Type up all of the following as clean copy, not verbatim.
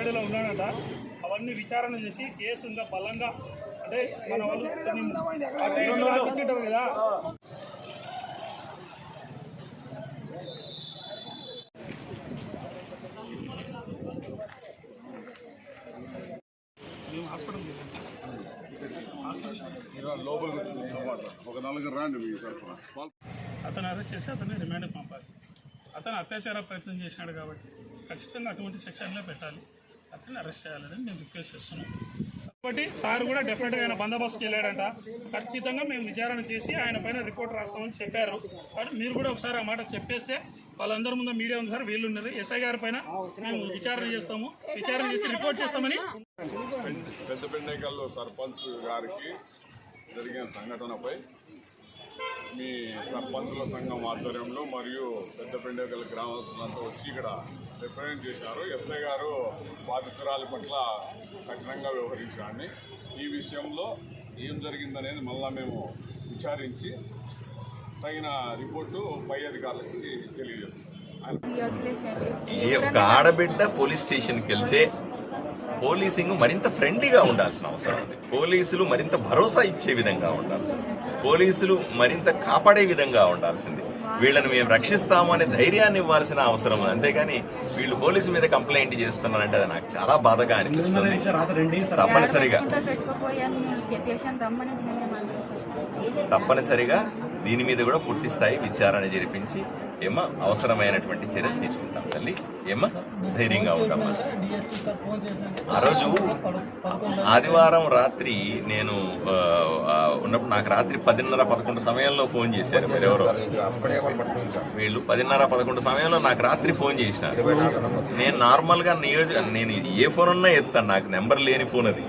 కస్టడీలో ఉన్నాడట. అవన్నీ విచారణ చేసి కేసు ఇంకా బలంగా అంటే మన వాళ్ళు ఇచ్చేటారు కదా. అతను అరెస్ట్ చేసి అతన్ని రిమాండ్కి పంపాలి. అతను అత్యాచార ప్రయత్నం చేసినాడు కాబట్టి ఖచ్చితంగా అటువంటి సెక్షన్లో పెట్టాలి. అతన్ని అరెస్ట్ చేయాలని మేము రిక్వెస్ట్ చేస్తున్నాం. కాబట్టి సార్ కూడా డెఫినెట్గా ఆయన బందోబస్తుకి వెళ్ళాడంట. ఖచ్చితంగా మేము విచారణ చేసి ఆయన పైన రిపోర్ట్ రాస్తామని చెప్పారు. కాబట్టి మీరు కూడా ఒకసారి ఆ మాట చెప్పేస్తే వాళ్ళందరి ముందు మీడియా ఉంది సార్, వీళ్ళు ఉన్నది ఎస్ఐ గారి పైన మేము విచారణ చేస్తాము, విచారణ చేసి రిపోర్ట్ చేస్తామని. పెద్దపెండేకల్లో సర్పంచ్ గారికి జరిగిన సంఘటనపై మీ సర్పంచుల సంఘం ఆధ్వర్యంలో మరియు పెద్దపెండేకల్ గ్రామస్తులంతా వచ్చి ఇక్కడ రిప్రజెంట్ చేశారు. ఎస్ఐ గారు బాధితురాలి పట్ల కఠినంగా వ్యవహరించారని, ఈ విషయంలో ఏం జరిగిందనేది మళ్ళా మేము విచారించి తగిన రిపోర్టు పై అధికారులకి తెలియజేస్తాం. ఈ యొక్క ఆడబిడ్డ పోలీస్ స్టేషన్కి వెళ్తే పోలీసింగ్ మరింత ఫ్రెండ్లీగా ఉండాల్సిన అవసరం ఉంది. పోలీసులు మరింత భరోసా ఇచ్చే విధంగా ఉండాల్సింది. పోలీసులు మరింత కాపాడే విధంగా ఉండాల్సింది. వీళ్ళని మేము రక్షిస్తాము అనే ధైర్యాన్ని ఇవ్వాల్సిన అవసరం ఉంది. అంతేగాని వీళ్ళు పోలీసు మీద కంప్లైంట్ చేస్తున్నారంటే అది నాకు చాలా బాధగా అనిపిస్తుంది. తప్పనిసరిగా దీని మీద కూడా పూర్తి స్థాయి విచారణ జరిపించి ఏమో అవసరమైనటువంటి చర్యలు తీసుకుంటాం. తల్లి ఏమో ధైర్యంగా ఉంటామా. ఆ రోజు ఆదివారం రాత్రి నేను ఉన్నప్పుడు నాకు రాత్రి 10:30-11 సమయంలో ఫోన్ చేశారు. మీరెవరో వీళ్ళు 10:30-11 సమయంలో నాకు రాత్రి ఫోన్ చేసినారు. నేను నార్మల్గా నేను ఏ ఫోన్ ఉన్నా ఎత్తాను. నాకు నెంబర్ లేని ఫోన్ అది.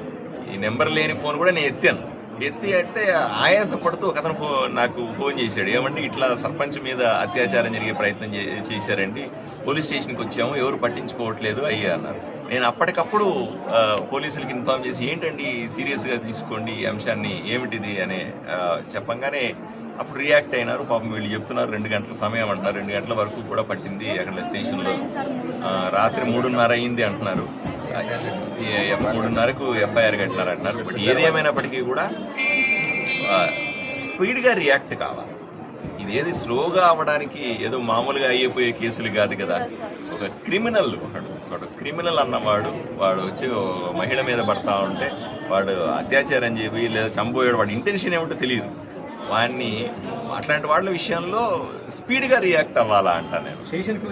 ఈ నెంబర్ లేని ఫోన్ కూడా నేను ఎత్తాను. ఎత్తి అంటే ఆయాసపడుతూ ఒక అతను నాకు ఫోన్ చేశాడు. ఏమంటే ఇట్లా సర్పంచ్ మీద అత్యాచారం జరిగే ప్రయత్నం చేశారండి, పోలీస్ స్టేషన్కి వచ్చాము, ఎవరు పట్టించుకోవట్లేదు అయ్యా అన్నారు. నేను అప్పటికప్పుడు పోలీసులకి ఇన్ఫార్మ్ చేసి ఏంటండి సీరియస్గా తీసుకోండి ఈ అంశాన్ని, ఏమిటిది అని చెప్పంగానే అప్పుడు రియాక్ట్ అయినారు. పాపం వీళ్ళు చెప్తున్నారు 2 గంటల సమయం అంటున్నారు. 2 గంటల వరకు కూడా పట్టింది అక్కడ స్టేషన్లో. రాత్రి 3:30 అయింది అంటున్నారు. 3:30కు ఎఫ్ఐఆర్ కట్టినారు అంటున్నారు. బట్ ఏది ఏమైనప్పటికీ కూడా స్పీడ్గా రియాక్ట్ కావాలి. ఇదేది స్లోగా అవ్వడానికి ఏదో మామూలుగా అయిపోయే కేసులు కాదు కదా. ఒక క్రిమినల్ క్రిమినల్ అన్నవాడు వాడు వచ్చి మహిళ మీద పడతా ఉంటే వాడు అత్యాచారం చేసి లేదా చంపోయాడు, వాడి ఇంటెన్షన్ ఏమిటో తెలియదు. వాడిని అట్లాంటి వాళ్ళ విషయంలో స్పీడ్గా రియాక్ట్ అవ్వాలా అంట నేను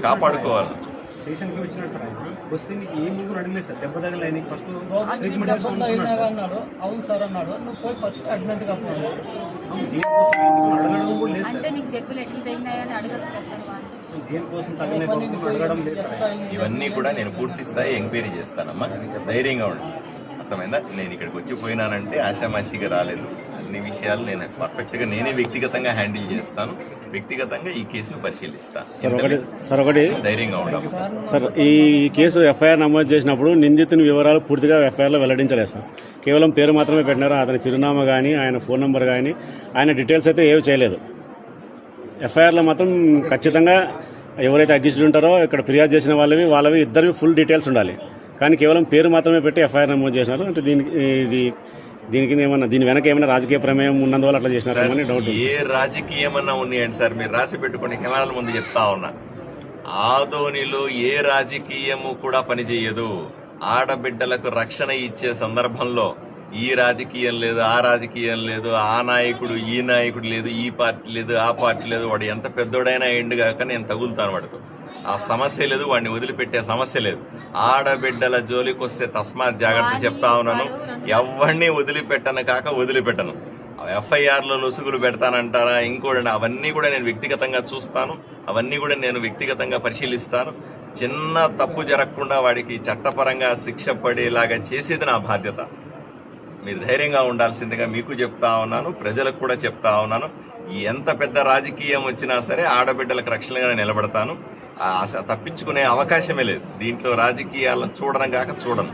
కాపాడుకోవాలి. స్టేషన్కి వచ్చినాడు సార్. ఆయన వస్తే నీకు ఏం ముగ్గురు అడగలేదు సార్, దెబ్బ తగలని ఫస్ట్ అన్నాడు. అవును సార్ అన్నాడు. నువ్వు పోయి ఫస్ట్ అడ్మిట్ గా అడగడం కూడా లేదు సార్. దేనికోసం అడగడం లేదు సార్. ఇవన్నీ కూడా నేను పూర్తి స్థాయి ఎంక్వైరీ చేస్తానమ్మా, ధైర్యంగా ఉండి. అర్థమైందా? నేను ఇక్కడికి వచ్చి పోయినానంటే ఆషామాషిగా రాలేదు. అన్ని విషయాలు నేను పర్ఫెక్ట్గా నేనే వ్యక్తిగతంగా హ్యాండిల్ చేస్తాను. వ్యక్తిగతంగా ఈ కేసును పరిశీలిస్తాను. ధైర్యంగా ఉండాలి సార్. ఈ కేసు ఎఫ్ఐఆర్ నమోదు చేసినప్పుడు నిందితుని వివరాలు పూర్తిగా ఎఫ్ఐఆర్లో వెల్లడించలేదు సార్. కేవలం పేరు మాత్రమే పెట్టినారు. అతని చిరునామా కానీ ఆయన ఫోన్ నెంబర్ కానీ ఆయన డీటెయిల్స్ అయితే ఏవి చేయలేదు. ఎఫ్ఐఆర్లో మాత్రం ఖచ్చితంగా ఎవరైతే అగ్గిస్టులు ఉంటారో ఇక్కడ ఫిర్యాదు చేసిన వాళ్ళవి ఇద్దరివి ఫుల్ డీటెయిల్స్ ఉండాలి. కానీ కేవలం పేరు మాత్రమే పెట్టి ఎఫ్ఐఆర్ నమోదు చేసినారు. అంటే దీనికి ఏమన్నా దీని వెనక ఏమైనా రాజకీయ ప్రమేయం ఉన్నందువల్ల అట్లా చేసినారని డౌట్. ఏ రాజకీయమన్నా ఉన్నాయండి సార్, మీరు రాసి పెట్టుకుని కెమెరాల ముందు చెప్తా ఉన్నా. ఆదోనిలో ఏ రాజకీయము కూడా పనిచేయదు. ఆడబిడ్డలకు రక్షణ ఇచ్చే సందర్భంలో ఈ రాజకీయం లేదు, ఆ రాజకీయం లేదు, ఆ నాయకుడు ఈ నాయకుడు లేదు, ఈ పార్టీ లేదు, ఆ పార్టీ లేదు, వాడు ఎంత పెద్దోడైనా ఎండుగాక నేను తగులుతాను వాడితో. ఆ సమస్య లేదు, వాడిని వదిలిపెట్టే సమస్య లేదు. ఆడబిడ్డల జోలికి వస్తే తస్మాత్ జాగ్రత్త చెప్తా ఉన్నాను. ఎవరిని వదిలిపెట్టను. ఎఫ్ఐఆర్లో లొసుగులు పెడతానంటారా ఇంకోటి, అవన్నీ కూడా నేను వ్యక్తిగతంగా చూస్తాను. అవన్నీ కూడా నేను వ్యక్తిగతంగా పరిశీలిస్తాను. చిన్న తప్పు జరగకుండా వాడికి చట్టపరంగా శిక్ష పడేలాగా చేసేది నా బాధ్యత. మీరు ధైర్యంగా ఉండాల్సిందిగా మీకు చెప్తా ఉన్నాను, ప్రజలకు కూడా చెప్తా ఉన్నాను. ఎంత పెద్ద రాజకీయం వచ్చినా సరే ఆడబిడ్డలకు రక్షణగా నిలబడతాను. తప్పించుకునే అవకాశమే లేదు. దీంట్లో రాజకీయాలను చూడడం కాక చూడను.